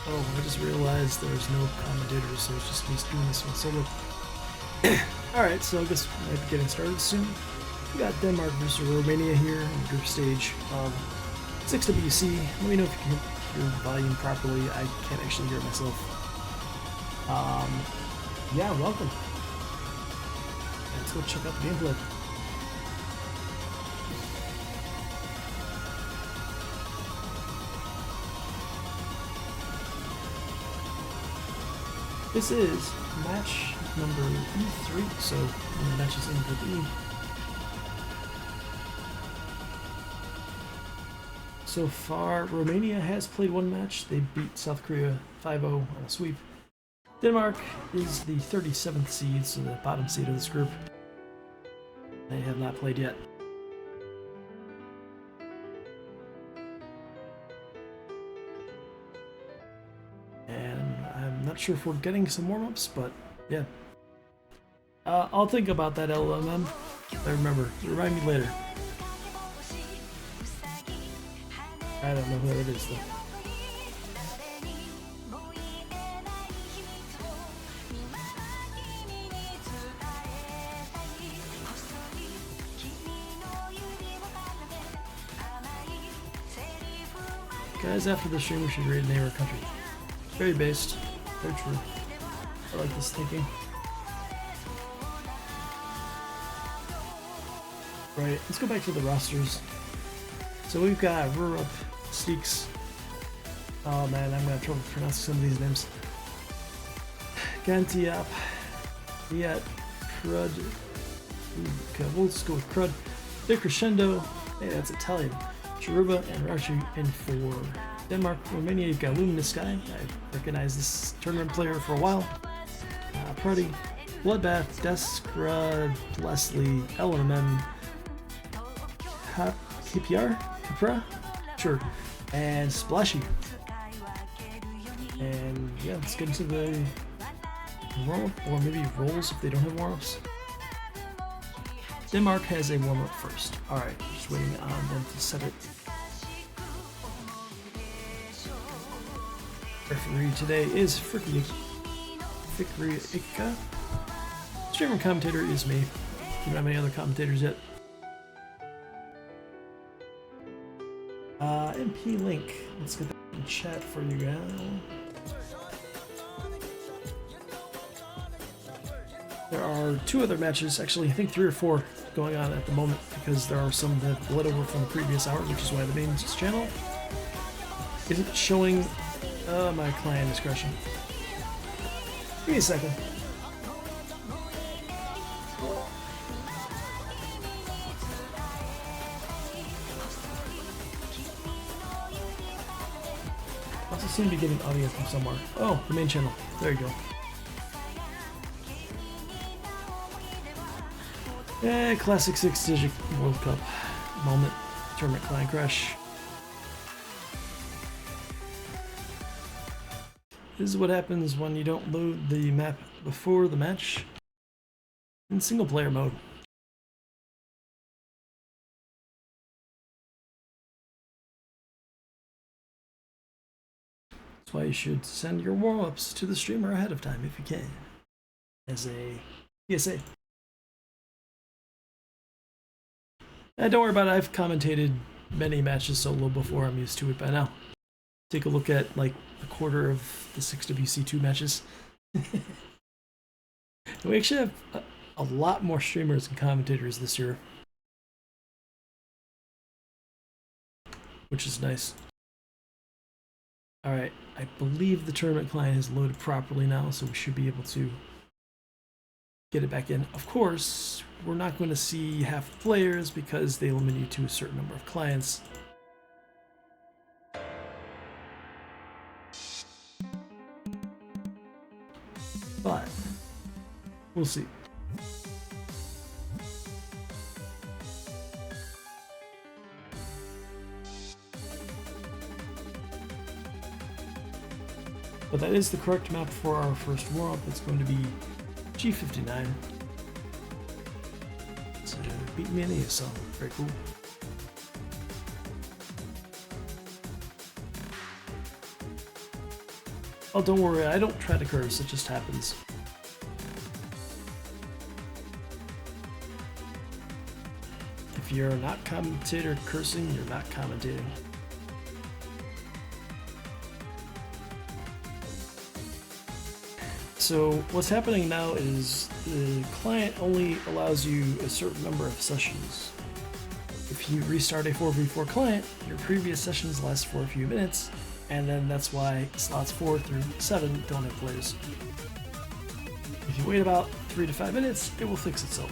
Oh, I just realized there's no commentators, so it's just me doing this one solo. Alright, so I guess we might be getting started soon. We got Denmark versus Romania here in the group stage of 6WC. Let me know if you can hear the volume properly. I can't actually hear it myself. Yeah, welcome. Let's go check out the gameplay. This is match number E3, so the match is in Group E. So far, Romania has played one match. They beat South Korea 5-0 on a sweep. Denmark is the 37th seed, so the bottom seed of this group. They have not played yet. I'm not sure if we're getting some warm-ups, but yeah. I'll think about that LMM. I remember. Remind me later. I don't know who it is though. Guys, after the stream we should read name or country. Very based. Very true. I like this thinking. Right, let's go back to the rosters. So we've got Rurup, Steeks. Oh man, I'm gonna have trouble pronouncing some of these names. Gantiap, Viet, Crud. Okay, we'll just go with Crud. De Crescendo. Hey, that's Italian. Charuba and Rashi in for Denmark. Romania, you've got Luminous Sky. I've recognized this tournament player for a while. Pruddy, Bloodbath, Deskra, Leslie, LMM, KPR, Capra, sure, and Splashy. And yeah, let's get into the warm-up, or maybe rolls if they don't have warm-ups. Denmark has a warm-up first. Alright, just waiting on them to set it. Referee today is Fikri Ika. Streamer commentator is me. We don't have any other commentators yet. MP link. Let's get that in chat for you guys. There are two other matches, actually I think 3 or 4 going on at the moment because there are some that bled over from the previous hour, which is why the main channel isn't showing. My client is crashing. Give me a second. Also seem to be getting audio from somewhere. Oh, the main channel. There you go. Classic 6-digit World Cup moment. Tournament client crash. This is what happens when you don't load the map before the match in single player mode. That's why you should send your warm-ups to the streamer ahead of time if you can, as a PSA. Don't worry about it, I've commentated many matches solo before, I'm used to it by now. Take a look at like a quarter of the 6WC2 matches. We actually have a lot more streamers and commentators this year, which is nice. Alright, I believe the tournament client is loaded properly now, so we should be able to get it back in. Of course, we're not going to see half the players because they limit you to a certain number of clients. But we'll see. But that is the correct map for our first warm-up. It's going to be G59. So beat me in ESL. Very cool. Oh, don't worry, I don't try to curse, it just happens. If you're not commentator cursing, you're not commentating. So what's happening now is the client only allows you a certain number of sessions. If you restart a 4v4 client, your previous sessions last for a few minutes, and then that's why slots 4 through 7 don't have players. If you wait about 3 to 5 minutes, it will fix itself.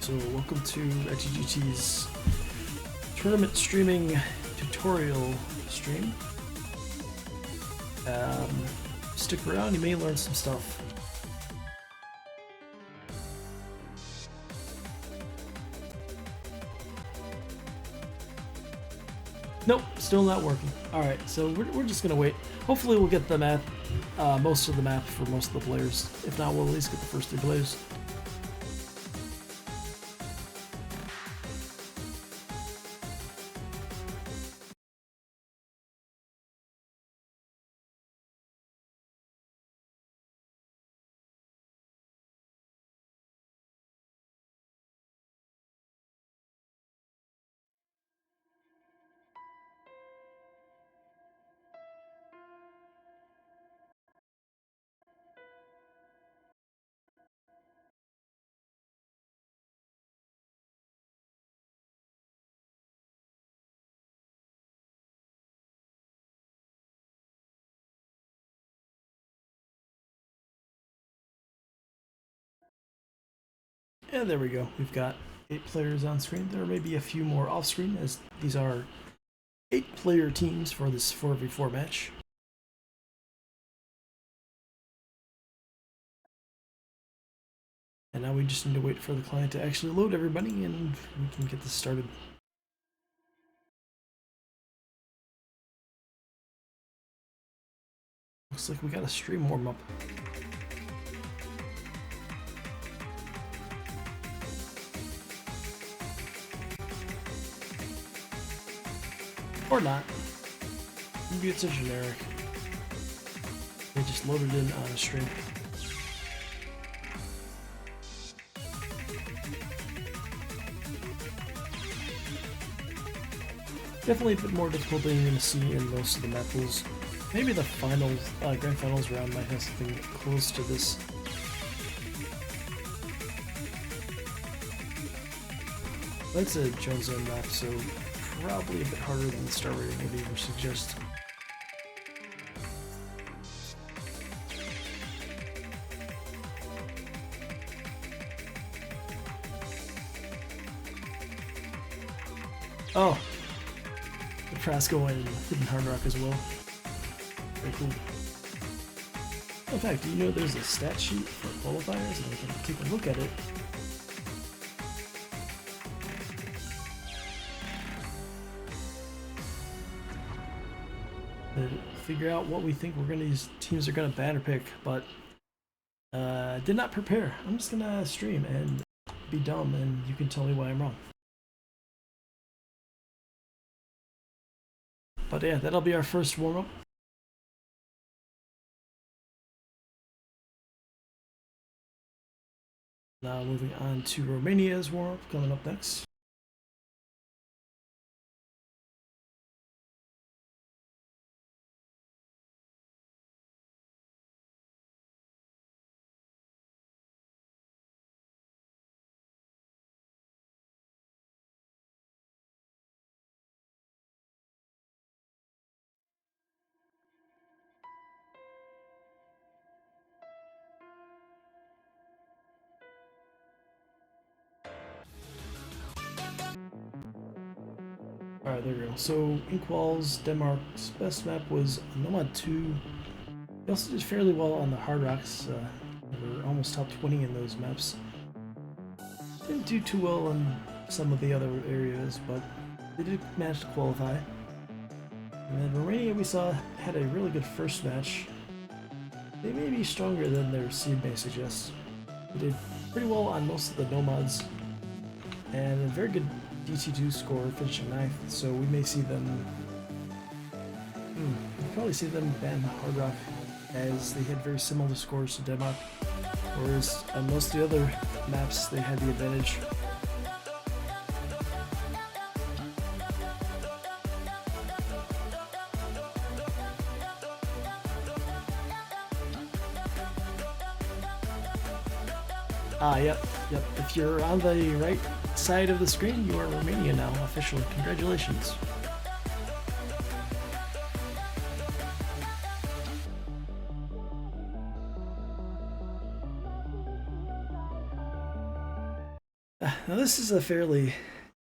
So welcome to XGT's tournament streaming tutorial stream. Stick around, you may learn some stuff. Nope, still not working. Alright, so we're just gonna wait. Hopefully we'll get the map, most of the map for most of the players. If not, we'll at least get the first 3 players. And there we go. We've got 8 players on screen. There may be a few more off screen, as these are 8-player teams for this 4v4 match. And now we just need to wait for the client to actually load everybody and we can get this started. Looks like we got a stream warm up. Or not. Maybe it's a generic. They just loaded in on a stream. Definitely a bit more difficult than you're going to see in most of the map pools. Maybe the finals, grand finals round might have something close to this. That's a Jones Zone map, so probably a bit harder than the star rating would even suggest. Oh, the Prasco and Hidden Hard Rock as well. Very cool. In fact, do you know there's a stat sheet for qualifiers and we can take a look at it? To figure out what we think these teams are gonna ban or pick, but did not prepare. I'm just gonna stream and be dumb, and you can tell me why I'm wrong. But yeah, that'll be our first warm up. Now moving on to Romania's warm up coming up next. Alright, there we go. So, Inkwall's Denmark's best map was Nomad 2. He also did fairly well on the Hard Rocks. They were almost top 20 in those maps. Didn't do too well on some of the other areas, but they did manage to qualify. And then Romania, we saw, had a really good first match. They may be stronger than their seed may suggest. They did pretty well on most of the Nomads, and a very good DT2 score, finishing 9th, so we may see them You probably see them ban Hard Rock as they had very similar scores to Denmark, whereas on most of the other maps they had the advantage. Yep. If you're on the right side of the screen, you are Romania now, officially. Congratulations. Now this is a fairly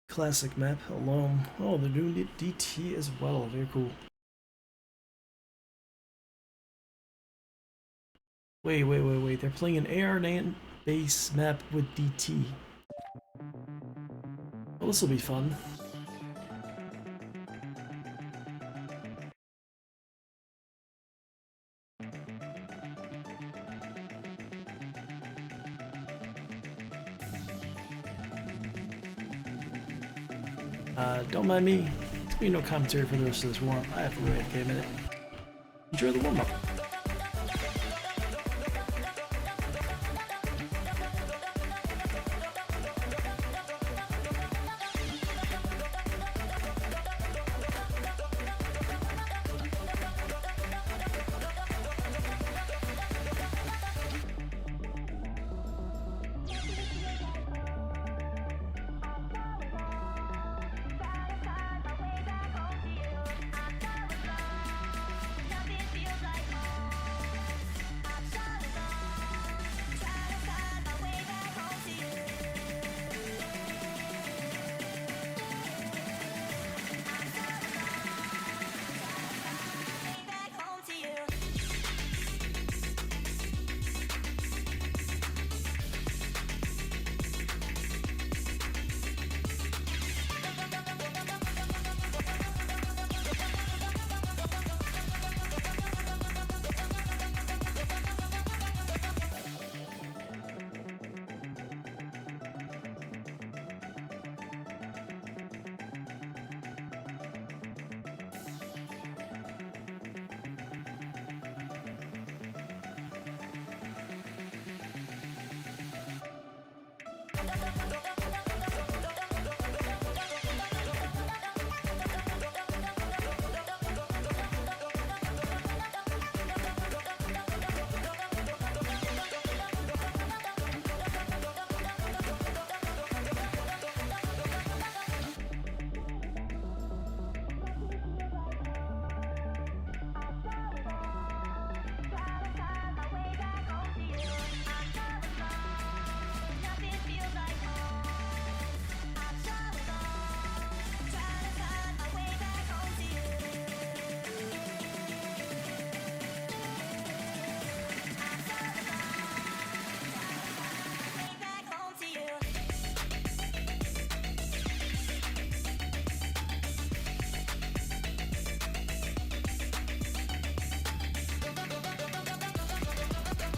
classic map, Alone. Oh, they're doing DT as well, very cool. Wait, they're playing an AR9 base map with DT. Well, this will be fun. Don't mind me. There's gonna be no commentary for the rest of this warm-up. I have to wait a minute. Enjoy the warm-up.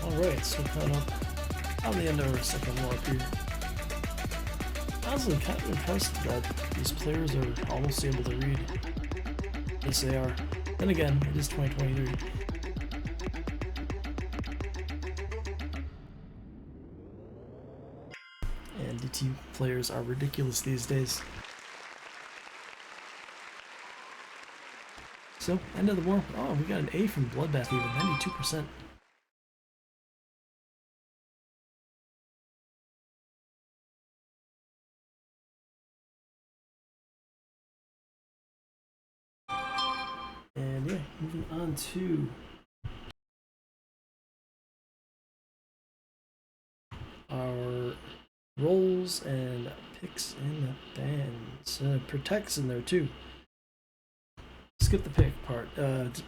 Alright, so kind of on the end of our second warp here. I was kind of impressed that these players are almost able to read. Yes, they are. Then again, it is 2023. And DT players are ridiculous these days. So, end of the war. Oh, we got an A from Bloodbath even, 92%. And yeah, moving on to our roles and picks in the bands. Protects in there too. Skip the pick part.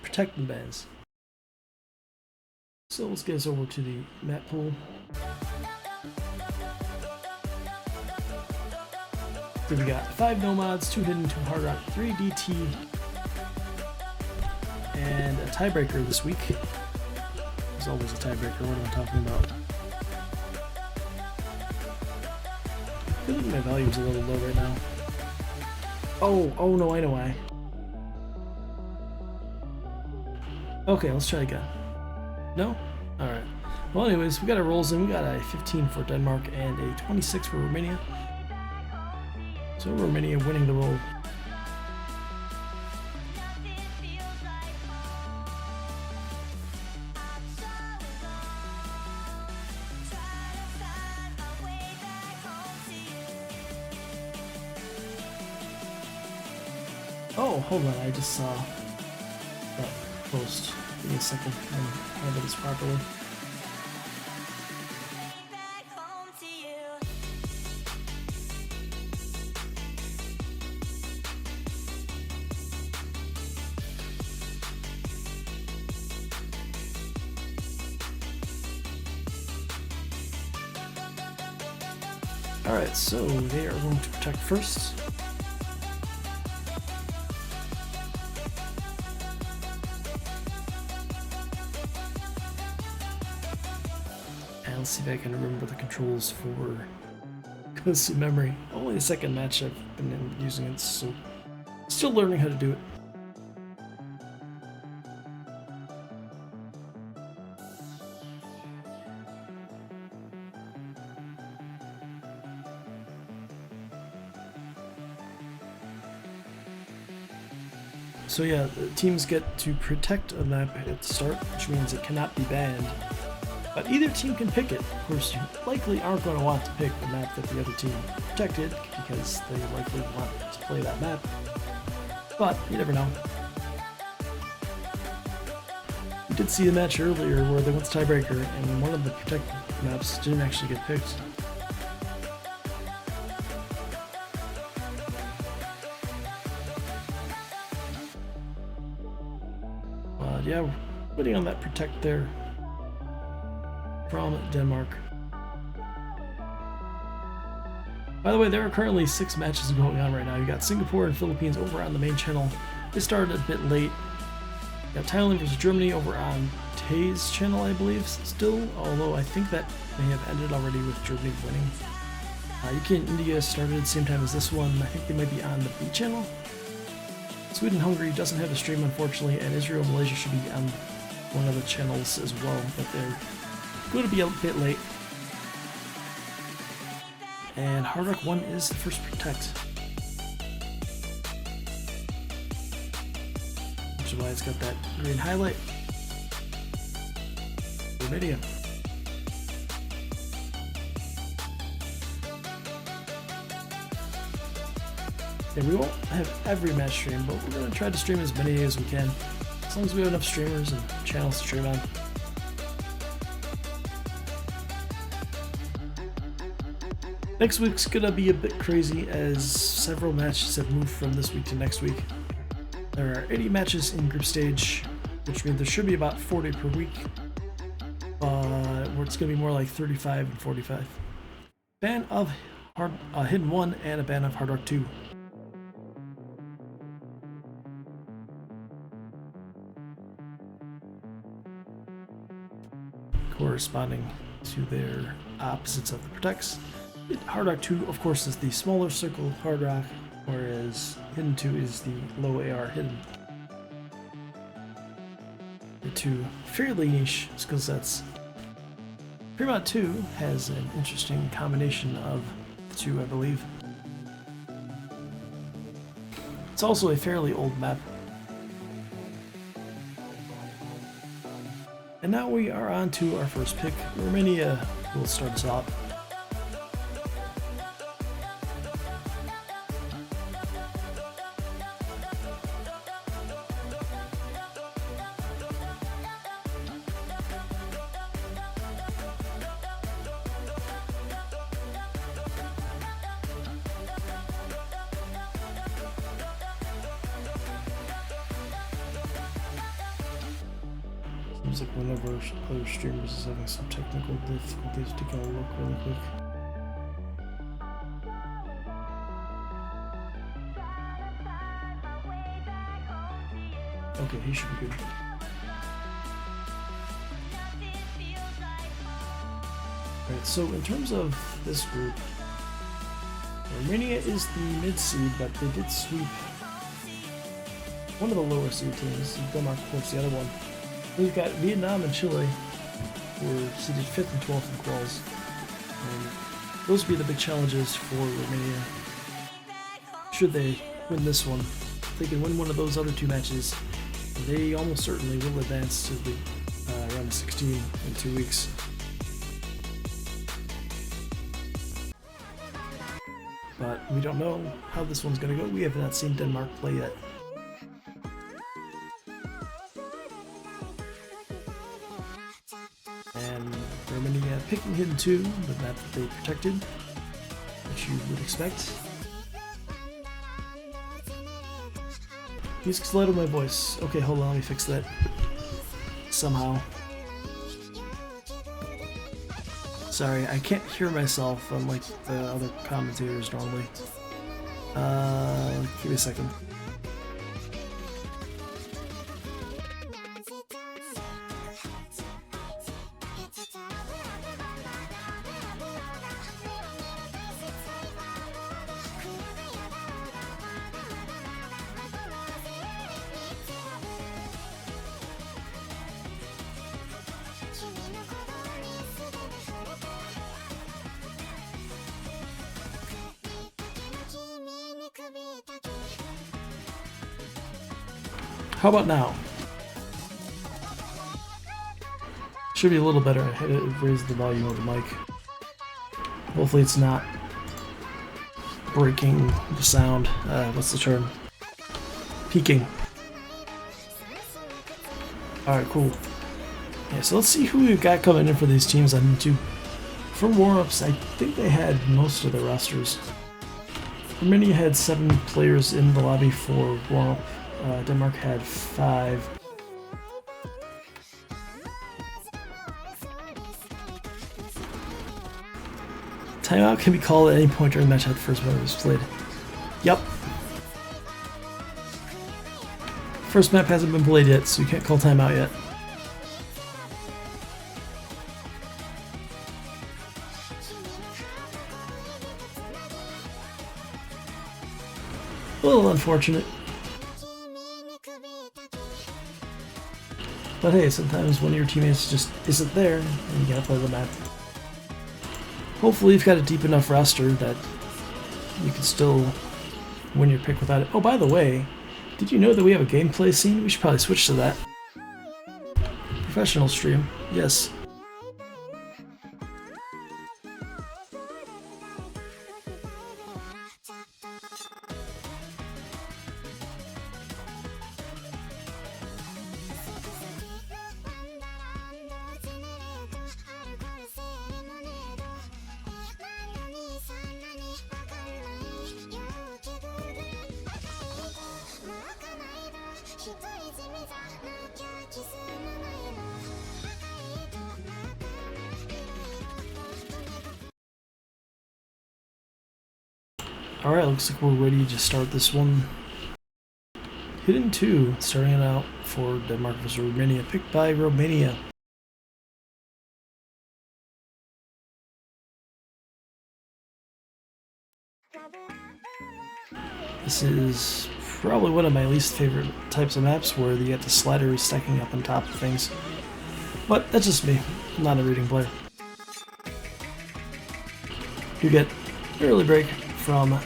Protect the bands. So let's get us over to the map pool. So we got 5 nomads, 2 hidden, 2 hard rock, 3 DT, and a tiebreaker this week. There's always a tiebreaker. What am I talking about? I feel like my volume's a little low right now. Oh no, I know why. Okay, let's try again. No? Alright. Well, anyways, we got our rolls in. We got a 15 for Denmark and a 26 for Romania. So Romania winning the roll. Oh, hold on, I just saw that post. Give me a second and handle this properly. Alright, so they are going to protect first. And let's see if I can remember the controls for close to memory. Only the second match I've been using it, so still learning how to do it. So yeah, the teams get to protect a map at the start, which means it cannot be banned. But either team can pick it. Of course, you likely aren't going to want to pick the map that the other team protected, because they likely want to play that map. But you never know. We did see a match earlier where they went to tiebreaker, and one of the protected maps didn't actually get picked. Yeah, we're putting on that protect there from Denmark. By the way, there are currently 6 matches going on right now. You got Singapore and Philippines over on the main channel. They started a bit late. You got Thailand versus Germany over on Tay's channel, I believe, still, although I think that may have ended already with Germany winning. UK and India started at the same time as this one. I think they might be on the B channel. Sweden-Hungary doesn't have a stream, unfortunately, and Israel-Malaysia should be on one of the channels as well, but they're going to be a bit late. And Hard Rock 1 is the first protect, which is why it's got that green highlight. Romania. And we won't have every match stream, but we're going to try to stream as many as we can, as long as we have enough streamers and channels to stream on. Next week's going to be a bit crazy, as several matches have moved from this week to next week. There are 80 matches in group stage, which means there should be about 40 per week, where it's going to be more like 35 and 45. Ban of Hidden 1 and a ban of Hard Rock 2. Corresponding to their opposites of the protects. Hard Rock 2, of course, is the smaller circle Hard Rock, whereas Hidden 2 is the low AR Hidden. The two fairly niche skill sets. Fremont 2 has an interesting combination of the two, I believe. It's also a fairly old map. And now we are on to our first pick. Romania will start us out. Seems like one of our other streamers is having some technical difficulties. To go look really quick. Okay, he should be good. Alright, so in terms of this group, Romania is the mid seed, but they did sweep one of the lower seed teams. Denmark, of course, the other one. We've got Vietnam and Chile, who are seeded 5th and 12th in quals. And those will be the big challenges for Romania. Should they win this one, if they can win one of those other two matches, they almost certainly will advance to the round of 16 in 2 weeks. But we don't know how this one's going to go. We have not seen Denmark play yet. And Romania picking Hidden 2, the map that they protected, which you would expect. Music's loud on my voice. Okay, hold on, let me fix that. Somehow. Sorry, I can't hear myself unlike the other commentators normally. Give me a second. How about now? Should be a little better. I had to raise the volume of the mic. Hopefully it's not breaking the sound. What's the term? Peaking. Alright, cool. Yeah, so let's see who we've got coming in for these teams on YouTube. For warm-ups, I think they had most of the rosters. Romania had 7 players in the lobby for warm-up. Denmark had 5. Timeout can be called at any point during the match after the first map is played. Yep. First map hasn't been played yet, so you can't call timeout yet. A little unfortunate. But hey, sometimes one of your teammates just isn't there, and you gotta play the map. Hopefully you've got a deep enough roster that you can still win your pick without it. Oh, by the way, did you know that we have a gameplay scene? We should probably switch to that. Professional stream, yes. Alright, looks like we're ready to start this one. Hidden 2, starting it out for Denmark vs. Romania, picked by Romania. This is probably one of my least favorite types of maps where you get the sliders stacking up on top of things. But that's just me, I'm not a reading player. You get early break from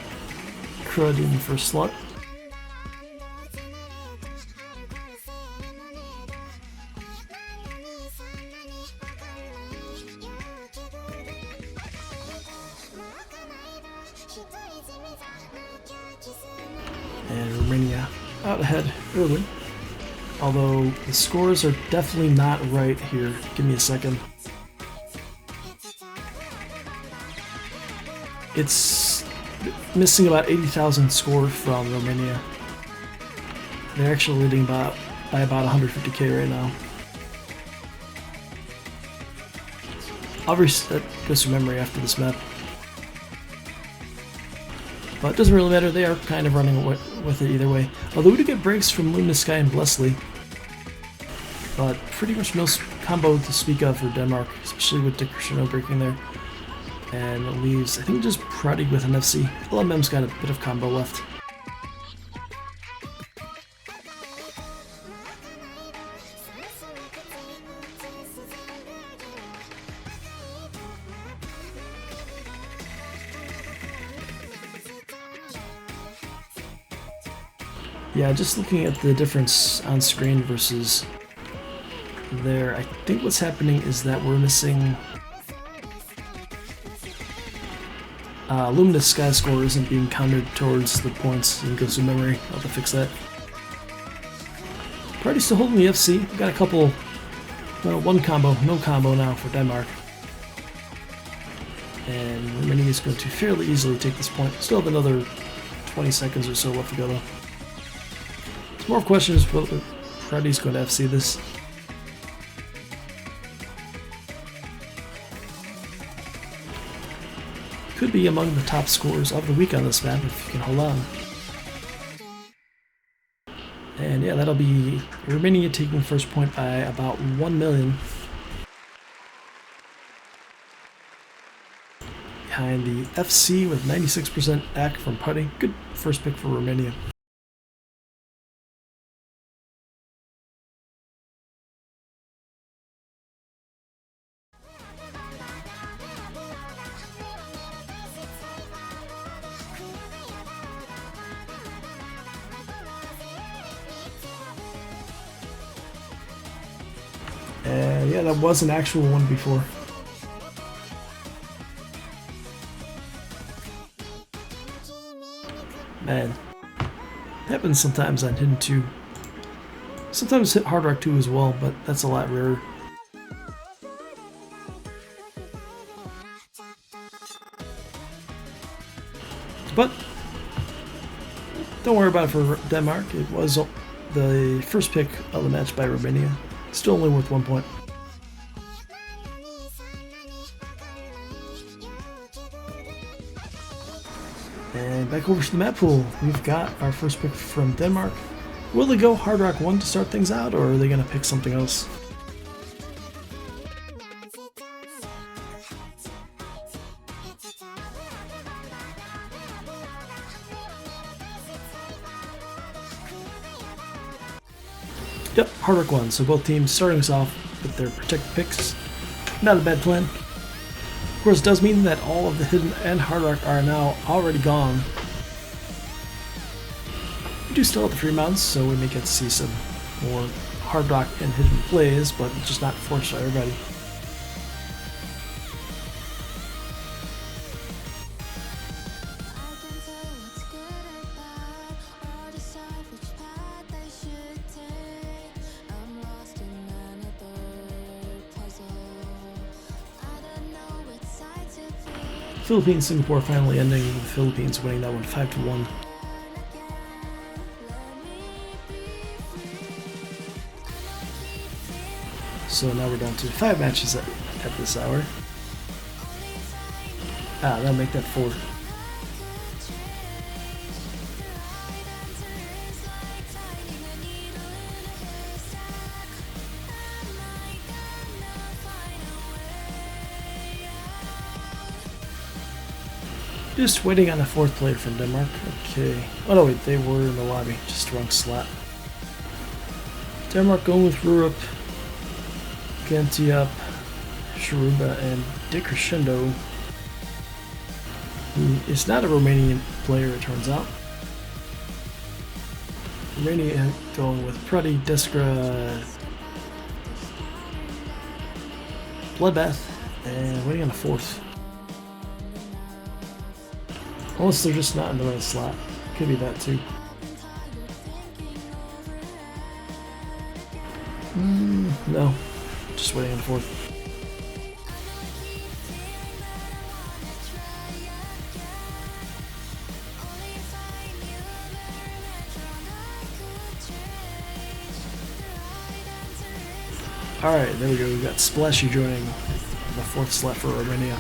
Crud in the first slot. And Romania out ahead early. Although the scores are definitely not right here. Give me a second. It's missing about 80,000 score from Romania. They're actually leading by about 150k right now. I'll reset goes through memory after this map. But it doesn't really matter, they are kind of running with it either way. Although we do get breaks from Luna Sky and Blesley. But pretty much no combo to speak of for Denmark, especially with Dickershino breaking there. And it leaves, I think, just Pruddy with an FC. LMM's got a bit of combo left. Yeah, just looking at the difference on screen versus there, I think what's happening is that we're missing Luminous Sky score isn't being counted towards the points and goes to memory. I'll have to fix that. Party's still holding the FC. Got a couple, one combo, no combo now for Denmark. And Romania is going to fairly easily take this point. Still have another 20 seconds or so left to go though. Some more questions whether Party's going to FC this. Could be among the top scorers of the week on this map if you can hold on. And yeah, that'll be Romania taking first point by about 1 million. Behind the FC with 96% back from Putty. Good first pick for Romania. Yeah, that was an actual one before. Man, happens sometimes on Hidden 2. Sometimes hit Hard Rock 2 as well, but that's a lot rarer. But don't worry about it for Denmark. It was the first pick of the match by Romania. Still only worth 1 point. And back over to the map pool, we've got our first pick from Denmark. Will they go Hard Rock 1 to start things out, or are they going to pick something else? Yep, Hard Rock 1, so both teams starting us off with their protected picks. Not a bad plan. Of course, it does mean that all of the Hidden and Hard Rock are now already gone. We do still have the free mounts, so we may get to see some more Hard Rock and Hidden plays, but just not forced for everybody. Philippines Singapore finally ending with the Philippines winning that one 5-1. So now we're down to 5 matches at this hour. That'll make that 4. Just waiting on a 4th player from Denmark. Okay. Oh no, wait, they were in the lobby. Just wrong slot. Denmark going with Rurup, Gantiup, Sharuba, and Crescendo, who is not a Romanian player, it turns out. Romania going with Pruddy, Deskra, Bloodbath, and waiting on a 4th. Unless they're just not in the right slot. Could be that too. No. Just waiting on the 4th. Alright, there we go. We've got Splashy joining the 4th slot for Romania.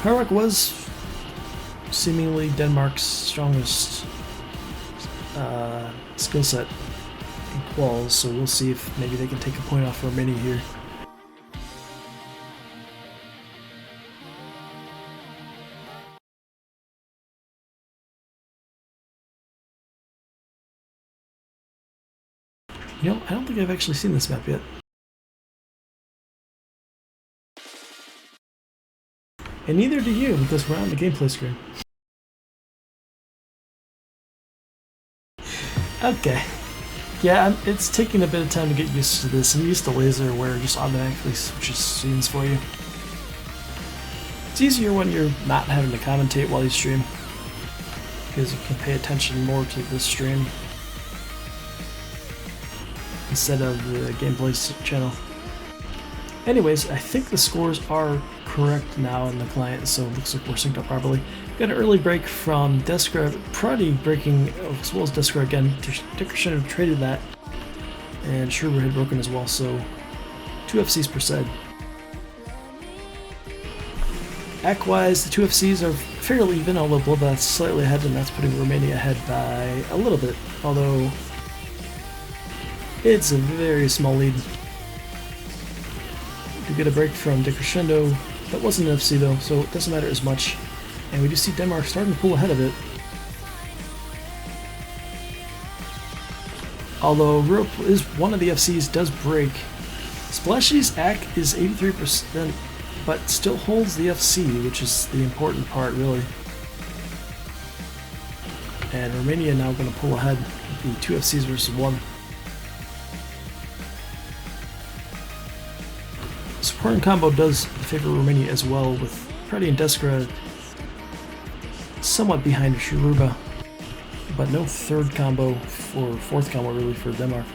Hard Rock was seemingly Denmark's strongest skill set in quals, so we'll see if maybe they can take a point off Romania here. You know, I don't think I've actually seen this map yet. And neither do you, because we're on the gameplay screen. Okay. Yeah, it's taking a bit of time to get used to this. I'm used to laser where it just automatically switches scenes for you. It's easier when you're not having to commentate while you stream, because you can pay attention more to the stream instead of the gameplay channel. Anyways, I think the scores are correct now in the client, so it looks like we're synced up properly. Got an early break from Deskra, Pruddy breaking as well as Deskra again. Dickerson traded that, and Schreiber had broken as well, so 2 FCs per set. Act-wise, the 2 FCs are fairly even, although Bloodbath's slightly ahead, and that's putting Romania ahead by a little bit, although it's a very small lead. We get a break from Decrescendo. That wasn't an FC though, so it doesn't matter as much. And we do see Denmark starting to pull ahead of it. Although Europe is one of the FCs does break. Splashy's AC is 83%, but still holds the FC, which is the important part really. And Romania now going to pull ahead with the 2 FCs versus 1. Supporting combo does favor Romania as well, with Pruddy and Deskra somewhat behind Shiruba, but no third combo or fourth combo really for Denmark.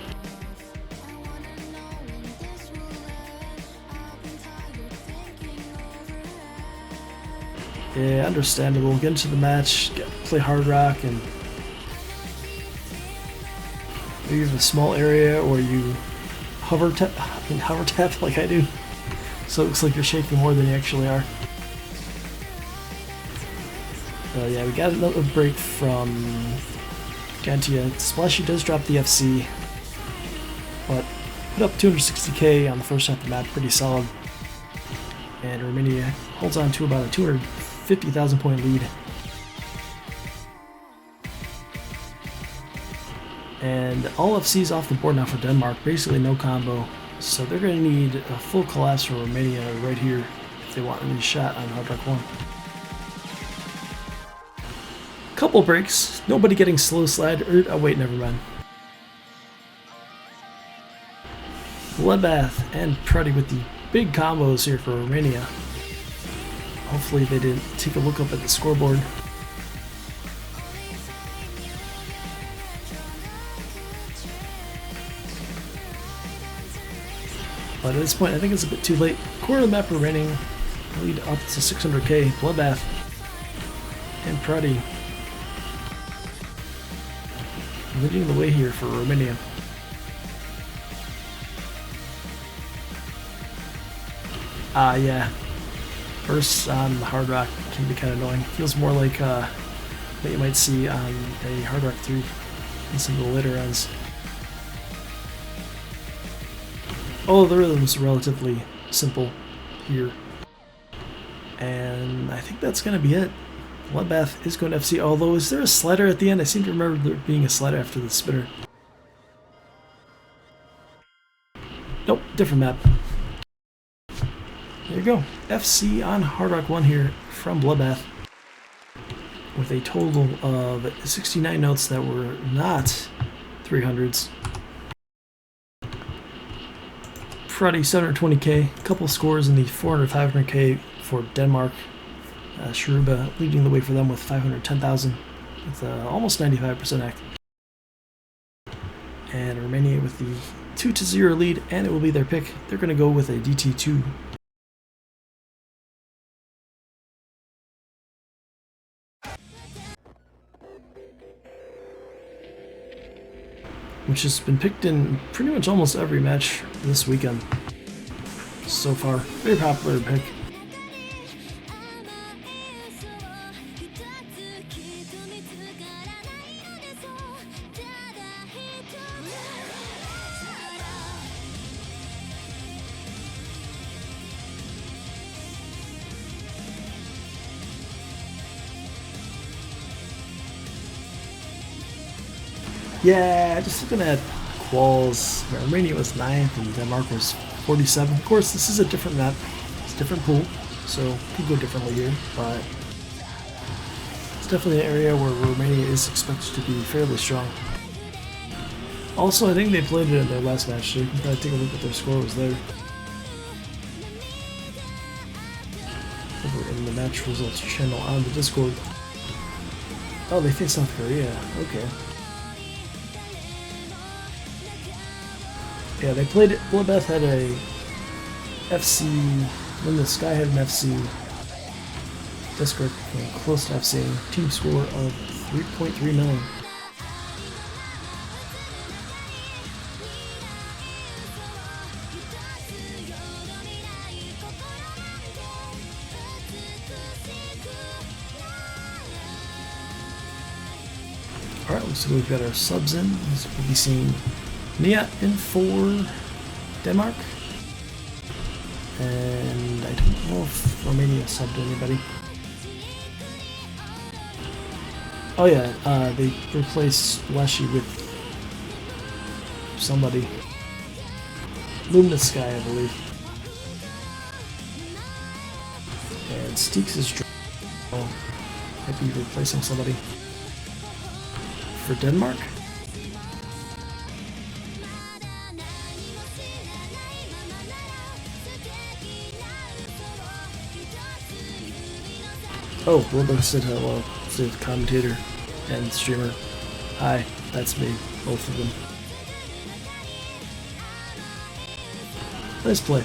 Yeah, understandable. Get into the match, play hard rock, and maybe you have a small area or you hover tap like I do. So it looks like you're shaking more than you actually are. Yeah, we got another break from Gantia. Splashy does drop the FC, but put up 260k on the first half of the map, pretty solid. And Romania holds on to about a 250,000 point lead. And all FCs off the board now for Denmark, basically no combo. So they're going to need a full collapse from Romania right here if they want any shot on Hard Rock 1. Couple breaks, nobody getting slow slide. Oh wait, never mind. Bloodbath and Pruddy with the big combos here for Romania. Hopefully they didn't take a look up at the scoreboard. But at this point, I think it's a bit too late. Quarter of the map remaining. Lead up to 600k. Bloodbath and Pruddy leading the way here for Romania. Yeah. Bursts on the Hard Rock can be kind of annoying. Feels more like what you might see on a Hard Rock 3 in some of the later runs. Oh, the rhythm's relatively simple here. And I think that's going to be it. Bloodbath is going to FC, although is there a slider at the end? I seem to remember there being a slider after the spinner. Nope, different map. There you go. FC on Hard Rock 1 here from Bloodbath, with a total of 69 notes that were not 300s. Pruddy 720k, a couple scores in the 400, 500k for Denmark. Shiruba leading the way for them with 510,000 with almost 95% act. And Romania with the 2-0 lead, and it will be their pick. They're going to go with a DT2. Which has been picked in pretty much almost every match this weekend so far. Very popular pick. Yeah, just looking at quals, Romania was 9th and Denmark was 47. Of course, this is a different map, it's a different pool, so it could go differently here, but it's definitely an area where Romania is expected to be fairly strong. Also, I think they played it in their last match, so you can probably take a look at their score was there. Over in the match results channel on the Discord. Oh, they faced South Korea. Okay. Yeah, they played it. Bloodbath had a FC. When the Sky had an FC. Discord came close to FC. Team score of 3.3 million. Alright, looks like we've got our subs in. We'll be seeing Nia in for Denmark. And I don't know if Romania subbed anybody. Oh yeah, they replaced Leshy with somebody. Luminous Sky, I believe. And Steeks is might be replacing somebody. For Denmark? Oh, Wilbur said hello to the commentator and streamer. Hi, that's me, both of them. Nice play.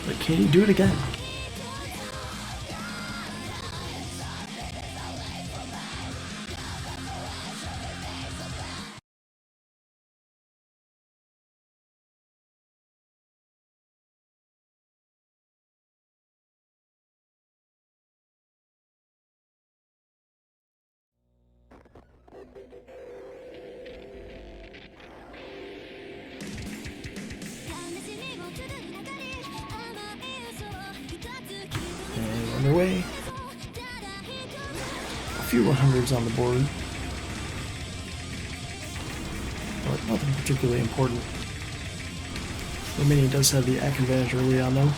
But can he do it again? And underway. A few 100s on the board. But nothing particularly important. Romania does have the ACK advantage early on though.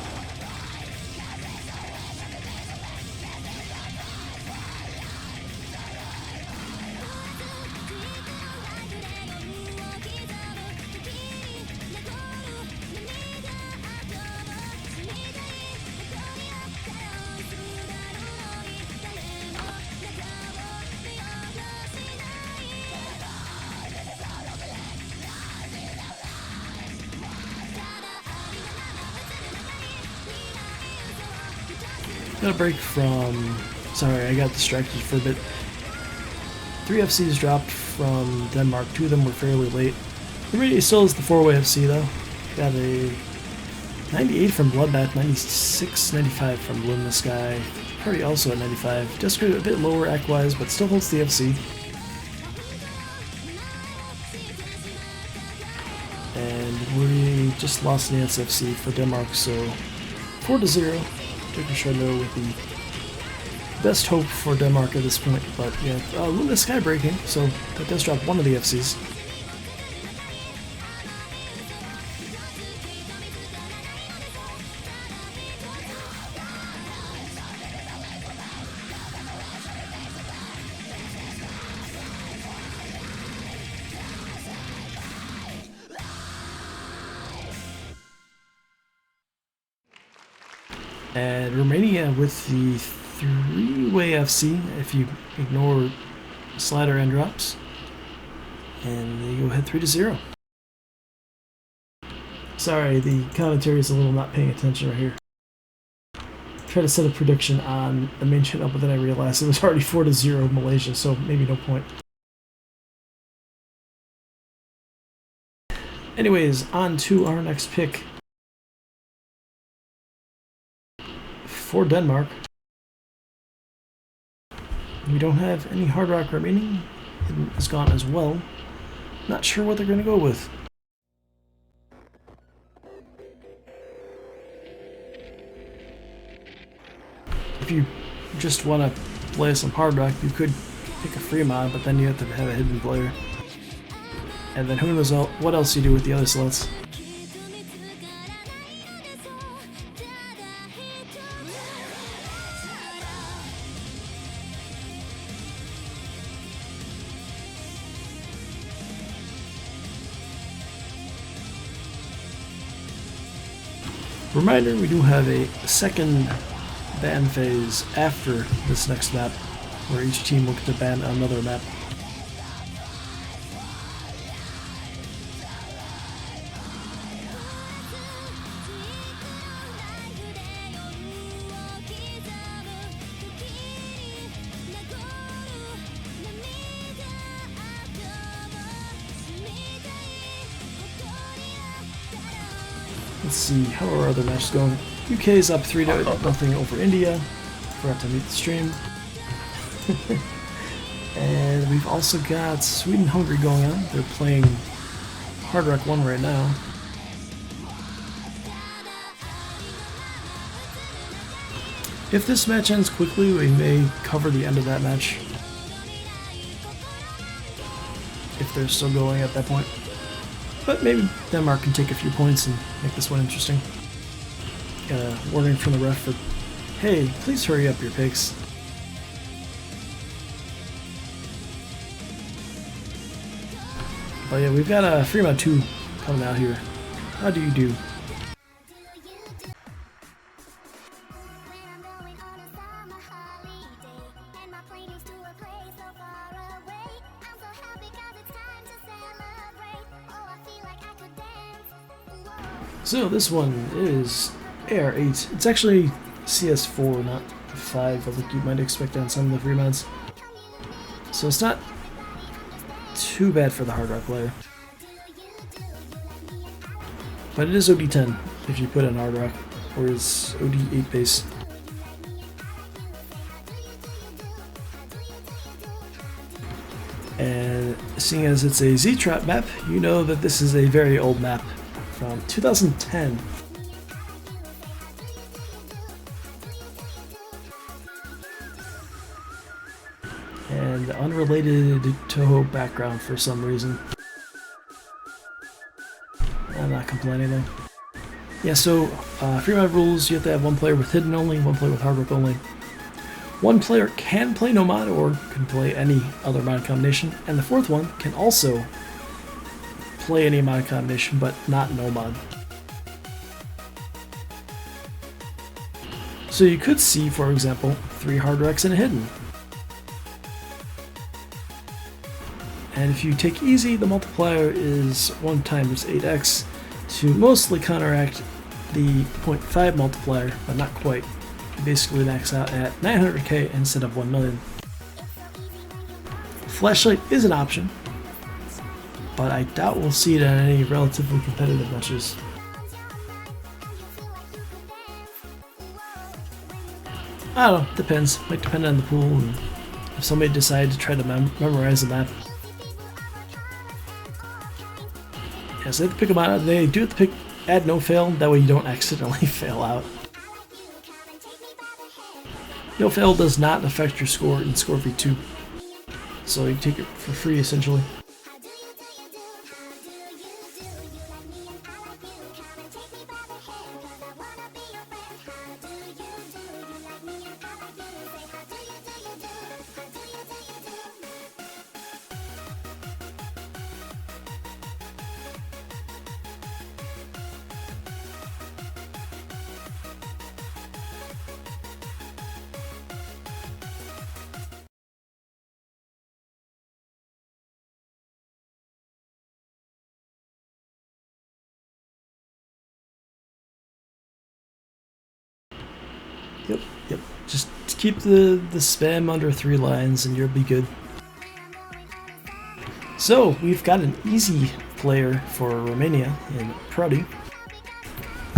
Got a break from... Sorry, I got distracted for a bit. 3 FCs dropped from Denmark. 2 of them were fairly late. Romania still is the 4-way FC though. Got a 98 from Bloodbath, 96, 95 from Luminous Sky. Party also at 95. Just a bit lower act-wise, but still holds the FC. And we just lost an FC for Denmark, so 4-0. Crescendo with the best hope for Denmark at this point, but yeah, Luminous Sky breaking, so that does drop one of the FCs. And Romania with the 3-way FC, if you ignore slider and drops. And they go ahead 3-0. Sorry, the commentary is a little not paying attention right here. Try to set a prediction on the main channel, but then I realized it was already 4-0 Malaysia, so maybe no point. Anyways, on to our next pick. For Denmark, we don't have any Hard Rock remaining. Hidden is gone as well. Not sure what they're going to go with. If you just want to play some Hard Rock, you could pick a free mod, but then you have to have a hidden player. And then who knows what else you do with the other slots. Reminder, we do have a second ban phase after this next map, where each team will get to ban another map. Let's see, how are our other matches going? UK is up 3-0 over India. Forgot to mute the stream. And we've also got Sweden-Hungary going on. They're playing Hard Rock 1 right now. If this match ends quickly, we may cover the end of that match. If they're still going at that point. But maybe Denmark can take a few points and make this one interesting. Got a warning from the ref that, hey, please hurry up your picks. But yeah, we've got a Fremont 2 coming out here. How do you do? So this one is AR8. It's actually CS4, not 5, like you might expect on some of the Fremonts. So it's not too bad for the Hard Rock player. But it is OD10 if you put in Hard Rock, or is OD8 base. And seeing as it's a Z-Trap map, you know that this is a very old map from 2010. And unrelated Toho background for some reason. I'm not complaining though. Yeah, so Fremont rules, you have to have one player with hidden only, one player with hard rock only. One player can play no mod or can play any other mod combination, and the fourth one can also play any mod combination, but not no mod. So you could see, for example, 3 hard rocks and a hidden. And if you take easy, the multiplier is 1 times 8x to mostly counteract the 0.5 multiplier, but not quite. You basically max out at 900k instead of 1 million. Flashlight is an option, but I doubt we'll see it on any relatively competitive matches. I don't know, depends. Might depend on the pool and if somebody decides to try to memorize the map. Yeah, so they have to pick them out. They do have to pick add no fail, that way you don't accidentally fail out. No fail does not affect your score in Score V2, so you take it for free essentially. Yep. Just keep the spam under 3 lines and you'll be good. So, we've got an easy player for Romania in Prudi.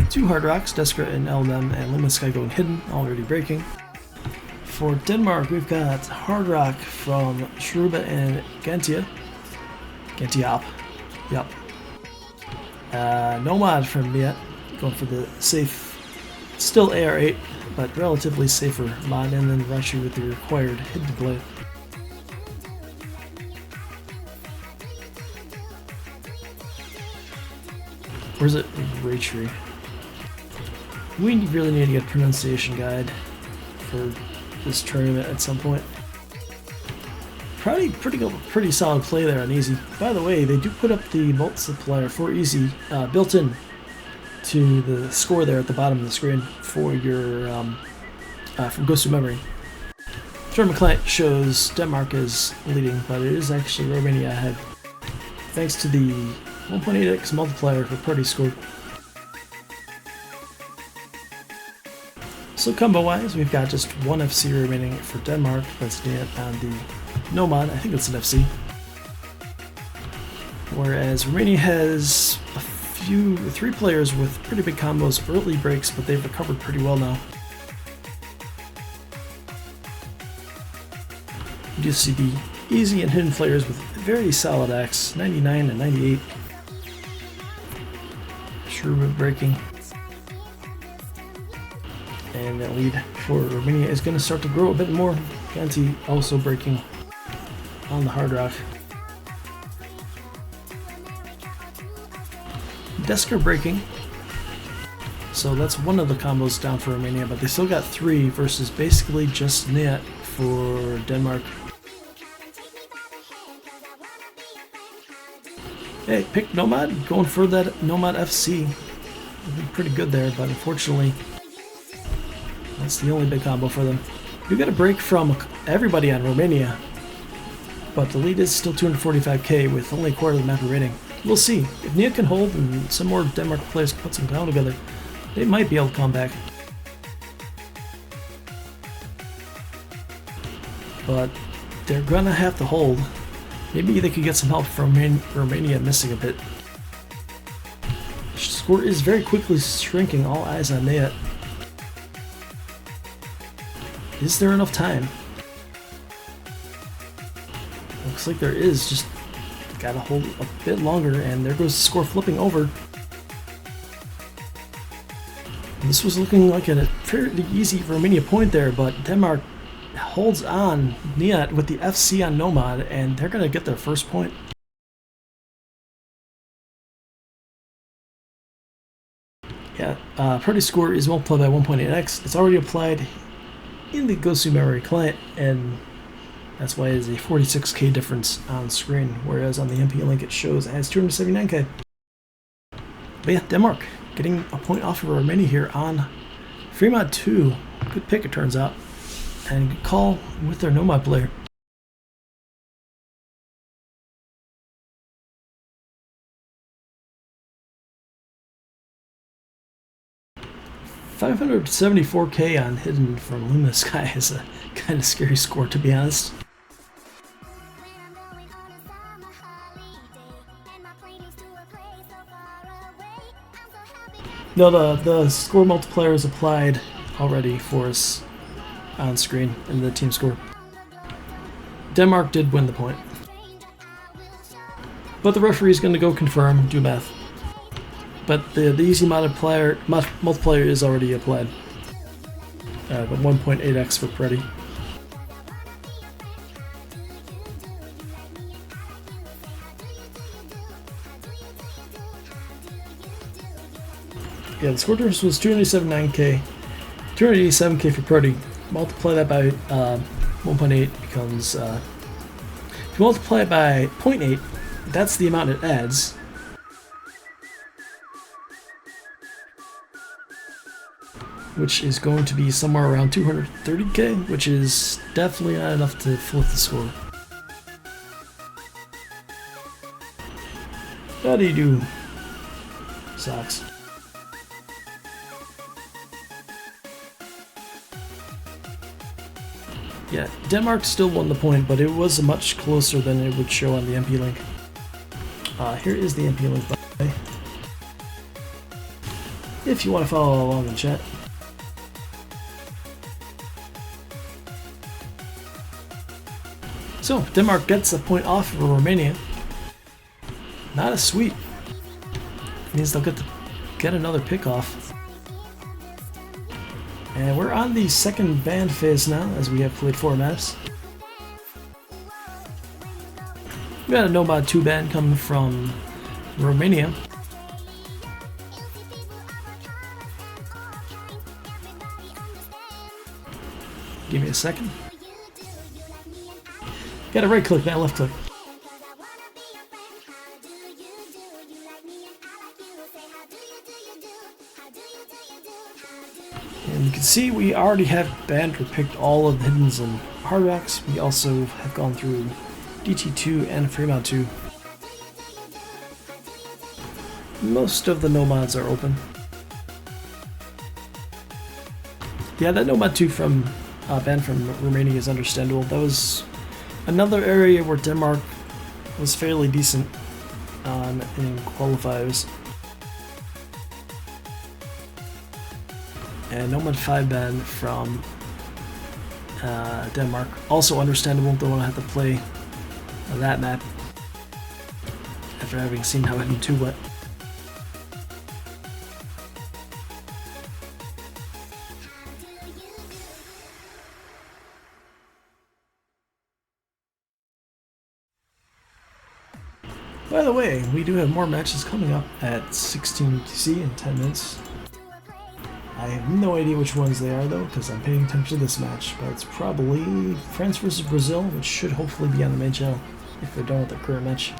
2 hard rocks, Deskra and LMM, and Limit Sky going hidden, already breaking. For Denmark, we've got hard rock from Shruba and Gantia. Gantiop. Yep. Nomad from Miet, going for the safe, still AR8, but relatively safer mod, and then Rashi with the required hidden blade. Where's it? Raytree. We really need to get a pronunciation guide for this tournament at some point. Probably pretty solid play there on easy. By the way, they do put up the multiplier for easy built in to the score there at the bottom of the screen for your from Ghost of Memory. Tournament client shows Denmark is leading, but it is actually Romania ahead, thanks to the 1.8x multiplier for Party score. So combo-wise, we've got just one FC remaining for Denmark. That's on the Nomad. I think it's an FC. Whereas Romania has three players with pretty big combos, early breaks, but they've recovered pretty well now. You do see the easy and hidden players with very solid acts, 99 and 98. Sure breaking. And that lead for Romania is going to start to grow a bit more. Ganti also breaking on the hard rock. Desker breaking. So that's one of the combos down for Romania, but they still got three versus basically just net for Denmark. Hey, pick Nomad, going for that Nomad FC. Pretty good there, but unfortunately that's the only big combo for them. You got a break from everybody on Romania, but the lead is still 245k with only a quarter of the map remaining. We'll see. If Nia can hold and some more Denmark players put some down together, they might be able to come back. But they're gonna have to hold. Maybe they could get some help from Romania missing a bit. The score is very quickly shrinking, all eyes on Nea. Is there enough time? Looks like there is, just gotta hold a bit longer, and there goes the score flipping over. This was looking like a fairly easy Romania point there, but Denmark holds on Niet with the FC on Nomad, and they're gonna get their first point. Yeah, Party score is multiplied by 1.8x. It's already applied in the Ghost of Memory client, and that's why it is a 46k difference on screen, whereas on the MP link it shows it has 279k. But yeah, Denmark getting a point off of Romania here on Fremont 2. Good pick, it turns out, and good call with their Nomad player. $574k on Hidden from Luna Sky is a kind of scary score, to be honest. No, the score multiplier is applied already for us on screen in the team score. Denmark did win the point, but the referee is going to go confirm, do math. But the easy multiplier is already applied. But 1.8x for Preddy. Yeah, the score difference was 287k for Preddy. Multiply that by 1.8 becomes. If you multiply it by 0.8, that's the amount it adds. Which is going to be somewhere around 230k, which is definitely not enough to flip the score. How do you do, Sox? Yeah, Denmark still won the point, but it was much closer than it would show on the MP link. Here is the MP link, by the way, if you want to follow along in chat. So, Denmark gets a point off for Romania. Not a sweep. Means they'll get another pick off. And we're on the second ban phase now, as we have played 4 maps. We got a Nomad 2 ban coming from Romania. Give me a second. Got a right click, not left click. see, we already have banned or picked all of the Hiddens and Hard Rocks. We also have gone through DT2 and Fremont 2. Most of the Nomads are open. Yeah, that Nomad 2 from banned from Romania is understandable. That was another area where Denmark was fairly decent in qualifiers. And Nomad 5 ban from Denmark. Also understandable, don't want to have to play that map after having seen how Hidden 2 went. By the way, we do have more matches coming up at 16 UTC in 10 minutes. I have no idea which ones they are though, because I'm paying attention to this match, but it's probably France versus Brazil, which should hopefully be on the main channel if they're done with their current match.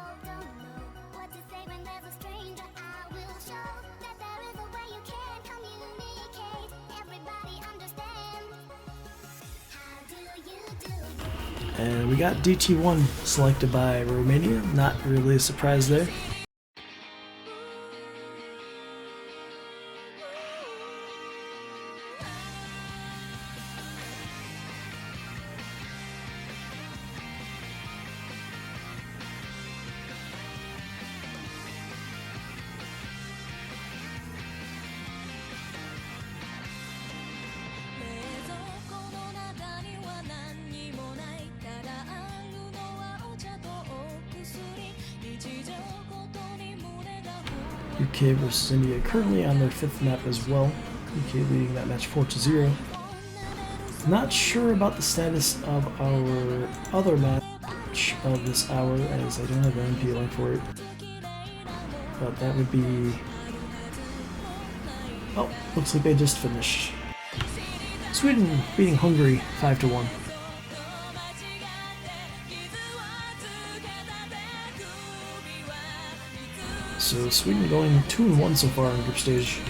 And we got DT1 selected by Romania, not really a surprise there. UK versus India currently on their 5th map as well. UK leading that match 4-0. Not sure about the status of our other match of this hour, as I don't have an MP link for it. But that would be... oh, looks like they just finished. Sweden beating Hungary 5-1. So Sweden going 2-1 so far in group stage.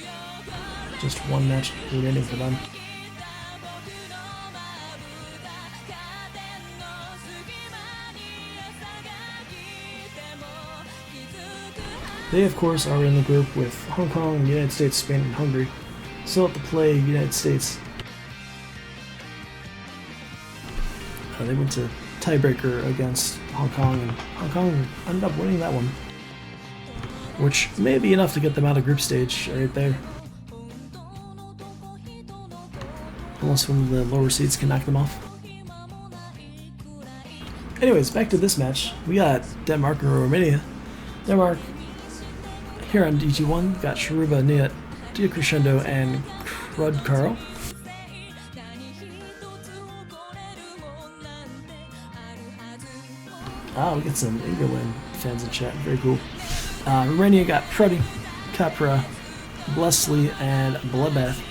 Just one match remaining for them. They of course are in the group with Hong Kong, United States, Spain, and Hungary. Still have to play United States. They went to tiebreaker against Hong Kong, and Hong Kong ended up winning that one, which may be enough to get them out of group stage right there. Unless one of the lower seeds can knock them off. Anyways, back to this match. We got Denmark and Romania. Denmark here on DT1 got Sharuba, Niet, Dia Crescendo, and Crud Carl. Ah, we get some England fans in chat. Very cool. Romania got Pruddy, Capra, Blesley, and Bloodbath.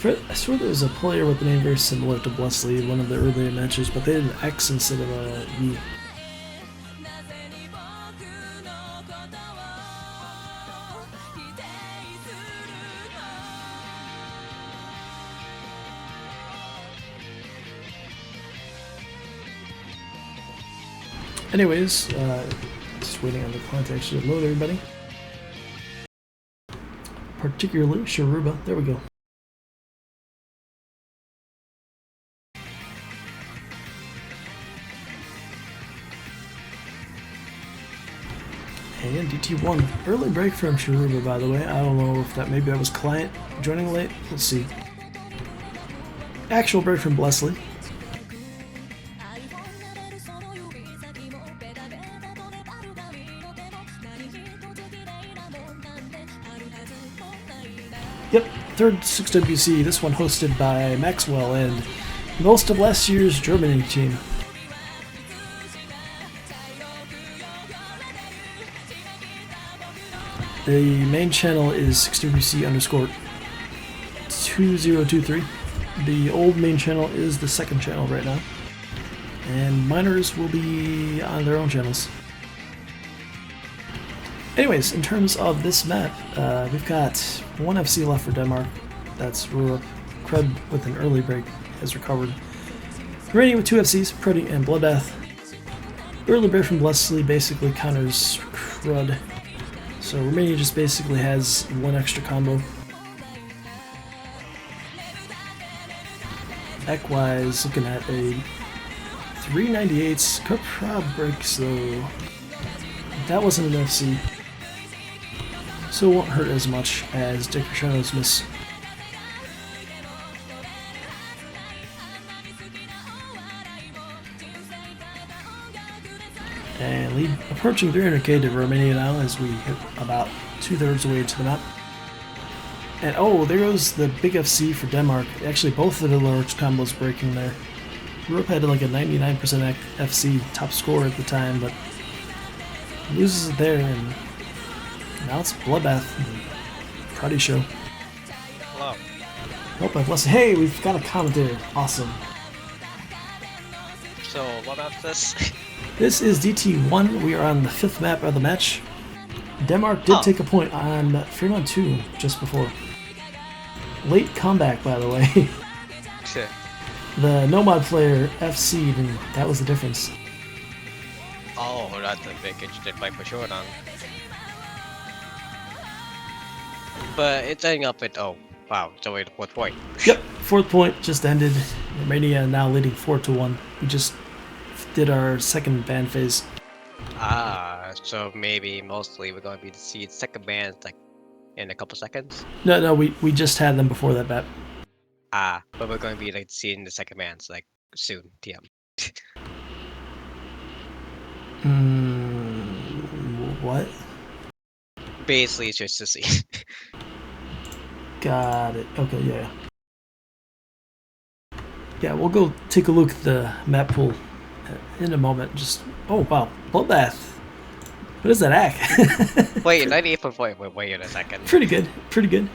I swear there was a player with a name very similar to Blesley in one of the earlier matches, but they did an X instead of a E. Anyways, just waiting on the client to actually load everybody. Particularly Sharuba. There we go. And DT1, early break from Sharuba, by the way. I don't know if that, maybe that was client joining late. Let's see. Actual break from Blesley. Yep, third 6WC, this one hosted by Maxwell and most of last year's Germany team. The main channel is 16BC_2023. The old main channel is the second channel right now. And minors will be on their own channels. Anyways, in terms of this map, we've got one FC left for Denmark. That's Rurup. Crud with an early break has recovered. Romania with 2 FCs, Cruddy and Bloodbath. Early break from Blessley basically counters Crud. So Romania just basically has one extra combo. Eck-wise, looking at a 398s. Prob breaks though. That wasn't an FC. So it won't hurt as much as Dick Crescendo's miss. And lead approaching 300k to Romania now as we hit about 2/3 away to the map. And oh, there goes the big FC for Denmark. Actually, both of the large combos breaking there. Europe had like a 99% FC top score at the time, but loses it there, and now it's Bloodbath and Cruddy show. Hello. Hope I've listened. Hey, we've got a commentator. Awesome. So, what about this? This is DT1. We are on the 5th map of the match. Denmark did take a point on Fremont 2 just before. Late comeback, by the way. Shit. The Nomad player FC'd, and that was the difference. Oh, that's a big interesting play for sure then. But it's ending up at, oh, wow, so wait, what point? Yep, 4th point just ended. Romania now leading 4-1. We just did our second ban phase. Ah, so maybe mostly we're going to be to see second bands like in a couple seconds? No, we just had them before that map. Ah, but we're going to be like seeing the second bands like soon, TM. What? Basically, it's just to see. Got it. Okay, yeah. Yeah, we'll go take a look at the map pool in a moment. Just, oh wow, Bloodbath. What is that act? Wait, 98.4, wait a second. Pretty good, pretty good.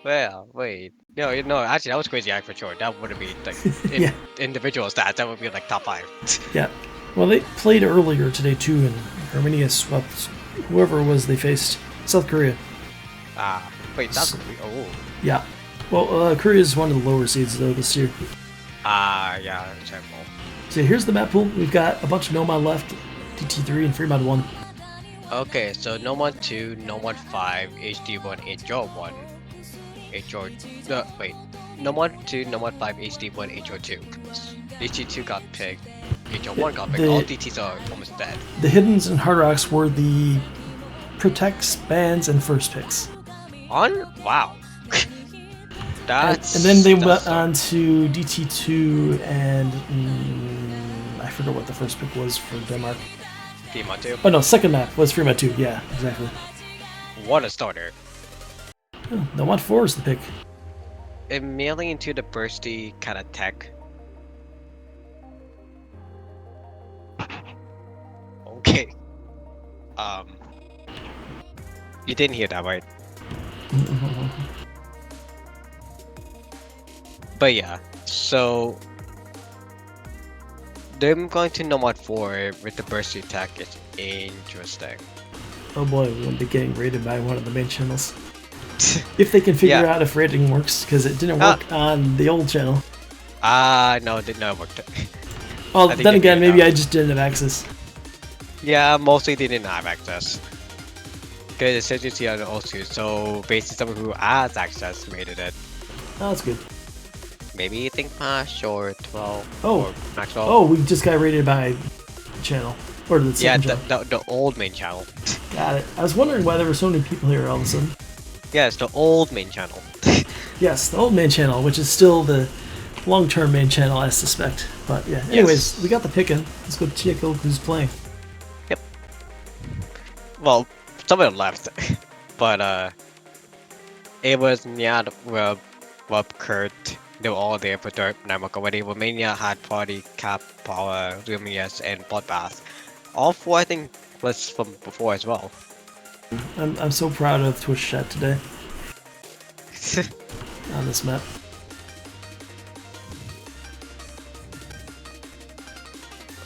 Well, wait. No, actually, that was crazy act for sure. That wouldn't be like Yeah. individual stats. That would be like top 5. Yeah. Well, they played earlier today too, and Romania swept whoever it was they faced. South Korea. Ah, wait, that's oh. Yeah. Well, Korea is one of the lower seeds though this year. Ah, yeah, example. So here's the map pool. We've got a bunch of Nomad left, DT3 and Fremont 1. Okay, so Nomad 2, Nomad 5, HD1, HR1, HR. No, wait. Nomad 2, Nomad 5, HD1, HR2. HD2 got picked. HR1 got picked. All DTs are almost dead. The Hiddens and Hard Rocks were the protects, bans, and first picks. Wow. That's. And then they went on to DT2 and I forgot what the first pick was for Denmark. Fremont 2. Oh no, second map was Fremont 2. Yeah, exactly. What a starter. Oh, Nomad 4 is the pick. Mailing into the bursty kind of tech. Okay. You didn't hear that, right? But yeah, so them going to Nomad 4 with the bursty tech is interesting. Oh boy, we won't be getting rated by one of the main channels. If they can figure out if rating works, because it didn't work on the old channel. No, it did not work. Well, then again, maybe I just didn't have access. Yeah, mostly they didn't have access. Because it says you see on the O2, so basically someone who has access rated it. Oh, that's good. Maybe Think Mash or 12 Oh. or Max 12. Oh, we just got rated by channel. Or the second channel. The old main channel. Got it. I was wondering why there were so many people here all of a sudden. Yeah, it's the old main channel. Yes, the old main channel, which is still the long-term main channel, I suspect. But yeah, anyways, we got the picking. Let's go check out who's playing. Yep. Well, some of them left, but it was Nyad, Rob, Kurt. They were all there for third network already. Romania had Party, Cap, Paula, Lumius, and Bloodbath. All 4 I think was from before as well. I'm so proud of Twitch chat today on this map.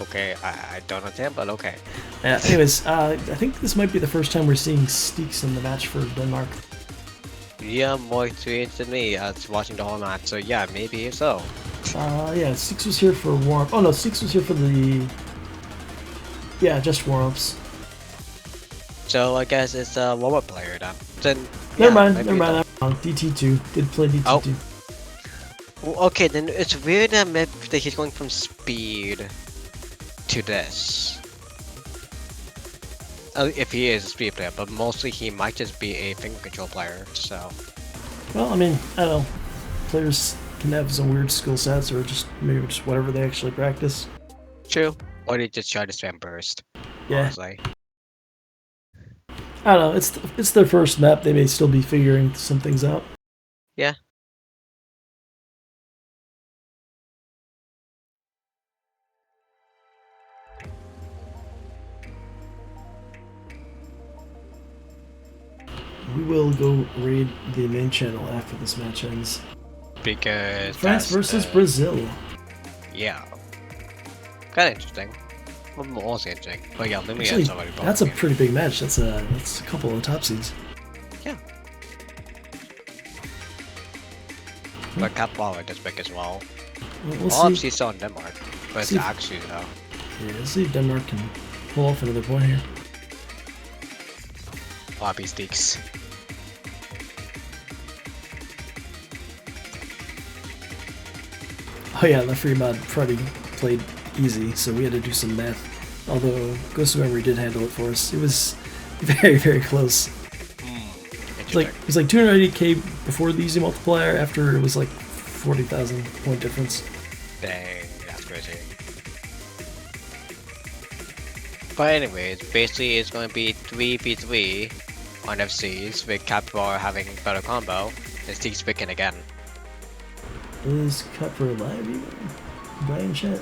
Okay, I don't understand, but okay. Yeah, anyways, I think this might be the first time we're seeing Steeks in the match for Denmark. Yeah, more experience than me. I was watching the whole match, so yeah, maybe so. Yeah, Steeks was here for warm. Oh no, Steeks was here for the. Yeah, just warm-ups. So I guess it's a warm-up player then. Never mind. I'm wrong. DT2 did play DT2. Oh. Well, okay, then it's weird that he's going from speed to this. If he is a speed player, but mostly he might just be a finger control player, so. Well, I mean, I don't know. Players can have some weird skill sets, or just maybe just whatever they actually practice. True. Or they just try to spam burst. Yeah. Honestly. I don't know. It's their first map. They may still be figuring some things out. Yeah. We will go raid the main channel after this match ends. Because France versus Brazil. Yeah. Kinda interesting. Also interesting. But yeah, let me Actually, get somebody. that's a pretty big match. That's a couple of top seeds. Yeah. But Cap Baller is big as well. We'll All see. of saw in Denmark. But it's See. actually though. Yeah, let's see if Denmark can pull off another point here. Lobby sticks. Oh yeah, the free mod Freddy played easy, so we had to do some math. Although Ghost of Memory did handle it for us. It was very, very close. It was like 280k before the easy multiplier. After it was like 40,000 point difference. Dang, that's crazy. But anyways, basically it's going to be 3v3 on FCs with Capbar having better combo and Steve's picking again. Is Cupper live even? Brian chat?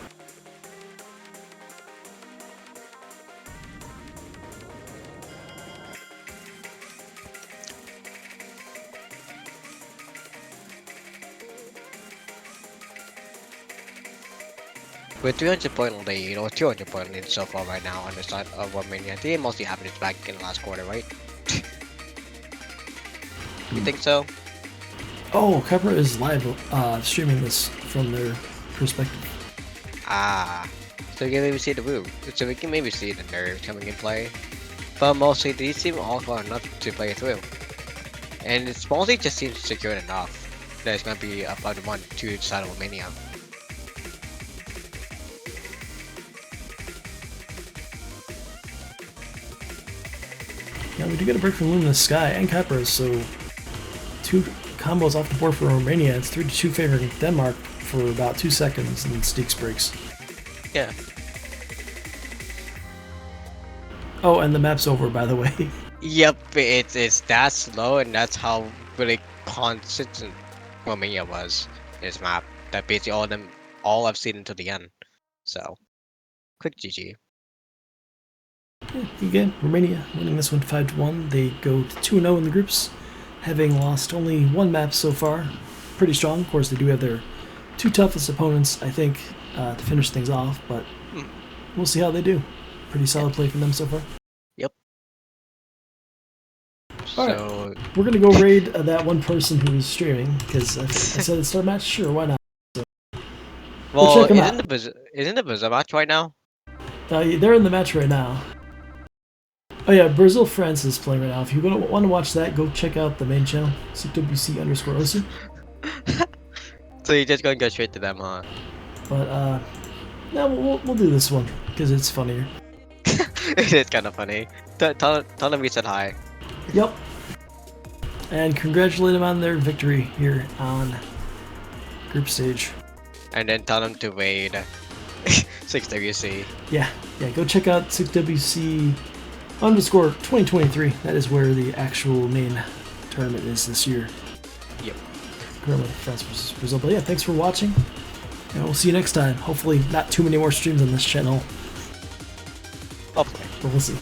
With 300 point lead or 200 point lead so far right now on the side of Romania, they mostly happened back in the last quarter, right? You think so? Oh, Cupper is live streaming this from their perspective. Ah, so we can maybe see the move. So we can maybe see the nerves coming in play. But mostly these seem all far enough to play through. And it's mostly just seems secure enough that it's going to be about 1-2 to the side of Romania. Yeah, we do get a break from Luminous Sky and Cupper, so 2 combos off the board for Romania. It's 3-2 favoring Denmark for about 2 seconds, and then Steeks breaks. Yeah. Oh, and the map's over, by the way. Yep, it's that slow, and that's how really consistent Romania was in this map. That basically all I've seen until the end. So, quick GG. Yeah, again, Romania winning this one 5-1. They go to 2-0 in the groups, having lost only 1 map so far. Pretty strong. Of course, they do have their 2 toughest opponents, I think, to finish things off, but we'll see how they do. Pretty solid play from them so far. Yep. Alright, So, we're gonna go raid that one person who is streaming, because I said it's start match? Sure, why not? well, check 'em isn't the Brazil match right now? They're in the match right now. Oh yeah, Brazil France is playing right now. If you want to watch that, go check out the main channel, CWC_OSU. So you're just going to go straight to them, huh? But no, we'll do this one because it's funnier. It is kind of funny. Tell them we said hi. Yep. And congratulate them on their victory here on group stage. And then tell them to raid 6WC. Yeah, go check out 6WC_2023. That is where the actual main tournament is this year. Yep. Currently France versus Brazil. But yeah, thanks for watching. And we'll see you next time. Hopefully not too many more streams on this channel. Hopefully. But we'll see.